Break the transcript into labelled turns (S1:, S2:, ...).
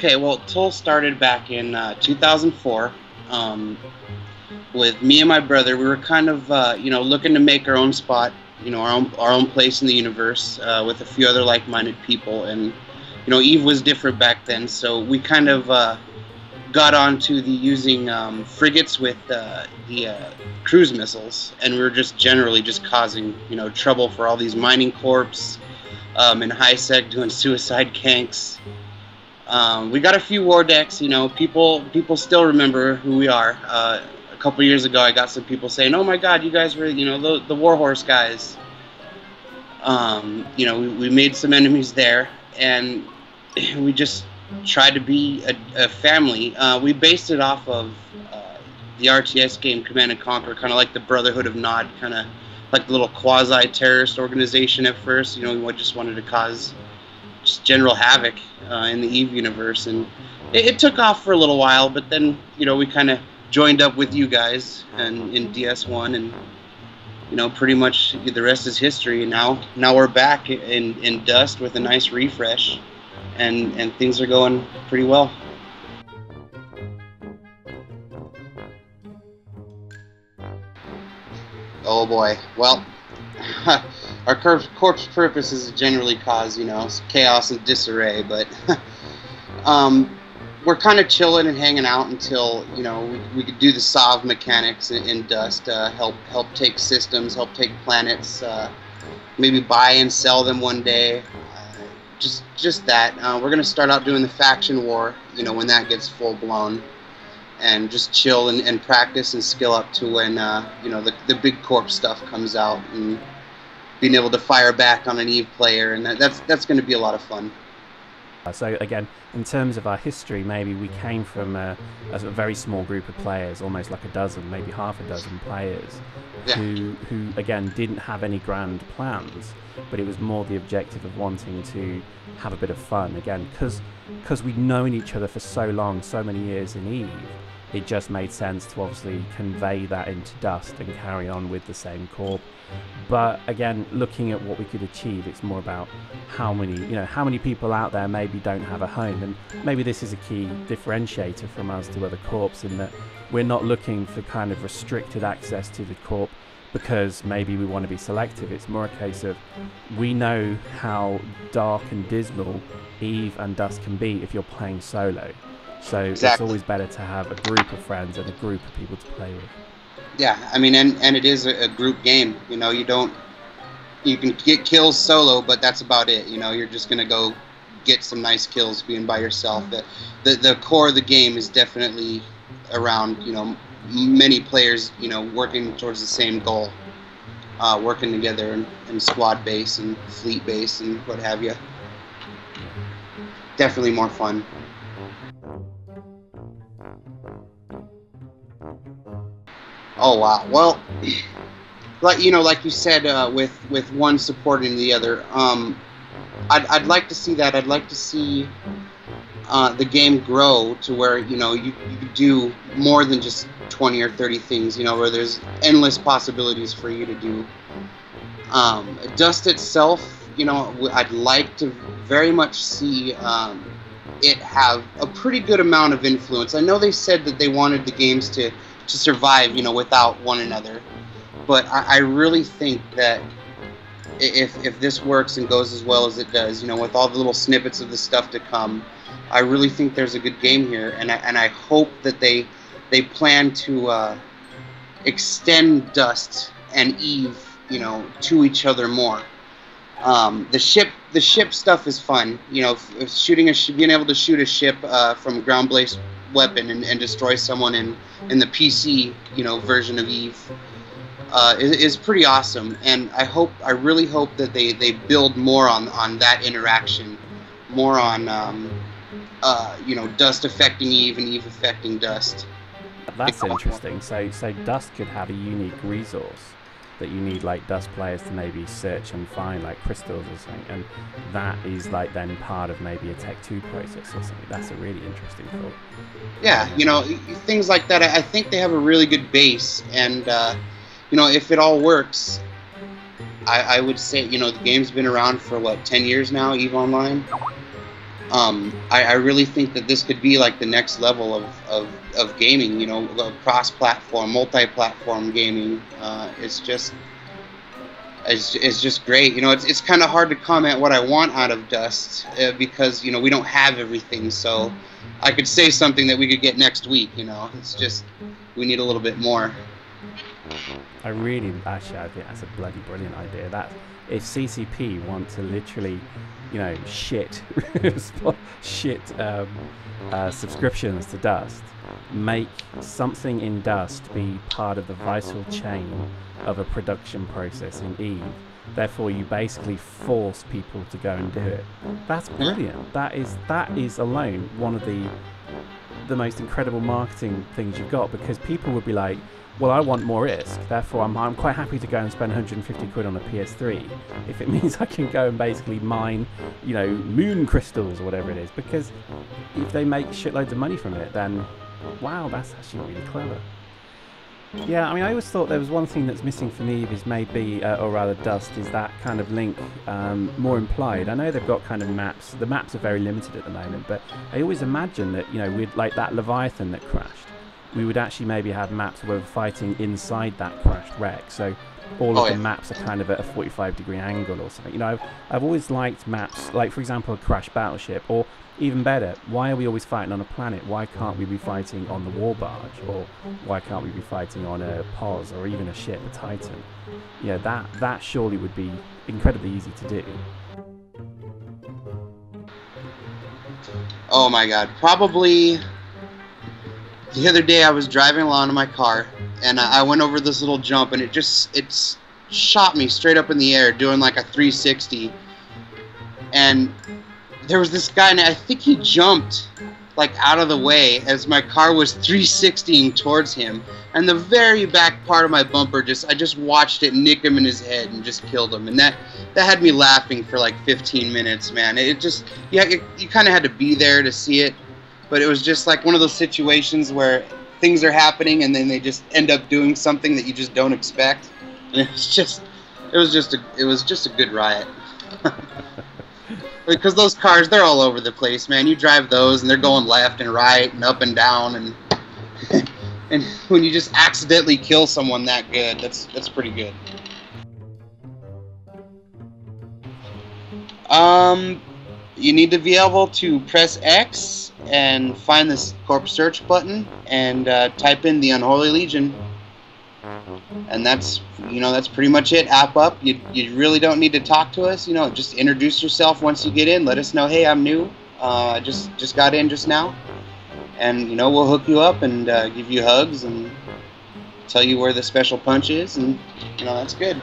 S1: Okay, well, TUL started back in 2004 with me and my brother. We were kind of, looking to make our own spot, our own place in the universe with a few other like-minded people. And, EVE was different back then, so we kind of got onto the using frigates with the cruise missiles, and we were just generally just causing, trouble for all these mining corps in high sec doing suicide canks. We got a few war decks, people still remember who we are. A couple years ago, I got some people saying, "Oh my God, you guys were, the Warhorse guys." We made some enemies there, and we just tried to be a family. We based it off of the RTS game Command & Conquer, kind of like the Brotherhood of Nod, kind of like the little quasi-terrorist organization at first. We just wanted to cause just general havoc in the EVE universe, and it took off for a little while, but then we kind of joined up with you guys and in DS1, and pretty much the rest is history. And now we're back in Dust with a nice refresh, and things are going pretty well. Oh boy, well, our Corp's purpose is to generally cause, chaos and disarray, but we're kind of chilling and hanging out until, we could do the SOV mechanics in Dust, help take systems, help take planets, maybe buy and sell them one day, just that. We're going to start out doing the faction war, when that gets full-blown, and just chill and practice and skill up to when, the big Corp stuff comes out, and being able to fire back on an EVE player, and that's going to be a lot of fun.
S2: So again, in terms of our history, maybe we came from a very small group of players, almost like a dozen, maybe half a dozen players,
S1: yeah,
S2: who again didn't have any grand plans, but it was more the objective of wanting to have a bit of fun. Again, because we'd known each other for so long, so many years in EVE, it just made sense to obviously convey that into Dust and carry on with the same Corp. But again, looking at what we could achieve, it's more about how many people out there maybe don't have a home, and maybe this is a key differentiator from us to other Corps, in that we're not looking for kind of restricted access to the Corp because maybe we want to be selective. It's more a case of we know how dark and dismal EVE and Dust can be if you're playing solo. So
S1: exactly.
S2: It's always better to have a group of friends and a group of people to play with.
S1: Yeah, I mean, and it is a group game. You can get kills solo, but that's about it. You're just gonna go get some nice kills being by yourself. The core of the game is definitely around many players working towards the same goal, working together in squad base and fleet base and what have you. Definitely more fun. Oh wow! Well, like you said, with one supporting the other, I'd like to see that. I'd like to see the game grow to where you could do more than just 20 or 30 things. Where there's endless possibilities for you to do. Dust itself, I'd like to very much see it have a pretty good amount of influence. I know they said that they wanted the games to survive, without one another. But I really think that if this works and goes as well as it does, with all the little snippets of the stuff to come, I really think there's a good game here, and I hope that they plan to extend Dust and EVE, to each other more. The ship stuff is fun, being able to shoot a ship from ground-based weapon and destroy someone in the PC version of EVE is pretty awesome, and I really hope that they build more on that interaction, more on Dust affecting EVE and EVE affecting Dust.
S2: That's interesting. So Dust could have a unique resource that you need like Dust players to maybe search and find, like crystals or something, and that is like then part of maybe a Tech 2 process or something. That's a really interesting thought.
S1: Yeah, things like that. I think they have a really good base, and if it all works, I would say the game's been around for what, 10 years now, EVE Online. I really think that this could be like the next level of gaming, you know, cross-platform, multi-platform gaming. It's just great. You know, it's kind of hard to comment what I want out of Dust because, you know, we don't have everything. So I could say something that we could get next week, you know. It's just we need a little bit more.
S2: I think that's a bloody brilliant idea. That if CCP want to literally, you know, shit subscriptions to Dust, make something in Dust be part of the vital chain of a production process in Eve. Therefore, you basically force people to go and do it. That's brilliant. That is alone one of the most incredible marketing things you've got, because people would be like, well, I want more ISK, therefore I'm quite happy to go and spend 150 quid on a PS3 if it means I can go and basically mine, you know, moon crystals or whatever it is, because if they make shitloads of money from it, then wow, that's actually really clever. Yeah, I mean, I always thought there was one thing that's missing from Eve is maybe, or rather Dust, is that kind of link more implied. I know they've got kind of maps. The maps are very limited at the moment, but I always imagine that, you know, with like that Leviathan that crashed, we would actually maybe have maps where we're fighting inside that crashed wreck. So all of the maps are kind of at a 45-degree angle or something. You know, I've always liked maps, like, for example, a crashed battleship, or even better, why are we always fighting on a planet? Why can't we be fighting on the war barge? Or why can't we be fighting on a POS or even a ship, a Titan? Yeah, that surely would be incredibly easy to do.
S1: Oh my god, probably the other day I was driving along in my car and I went over this little jump and it shot me straight up in the air doing like a 360, and there was this guy and I think he jumped like out of the way as my car was 360ing towards him, and the very back part of my bumper I just watched it nick him in his head and just killed him, and that had me laughing for like 15 minutes, man. It just, yeah, you kind of had to be there to see it. But it was just like one of those situations where things are happening and then they just end up doing something that you just don't expect. And it was just a good riot. Because those cars, they're all over the place, man. You drive those and they're going left and right and up and down, and and when you just accidentally kill someone that good, that's pretty good. You need to be able to press X and find this Corp search button and type in the Unholy Legion, and that's pretty much it. App up. You really don't need to talk to us. You know, just introduce yourself once you get in. Let us know, hey, I'm new. I just got in just now, and you know, we'll hook you up and give you hugs and tell you where the special punch is, and you know, that's good.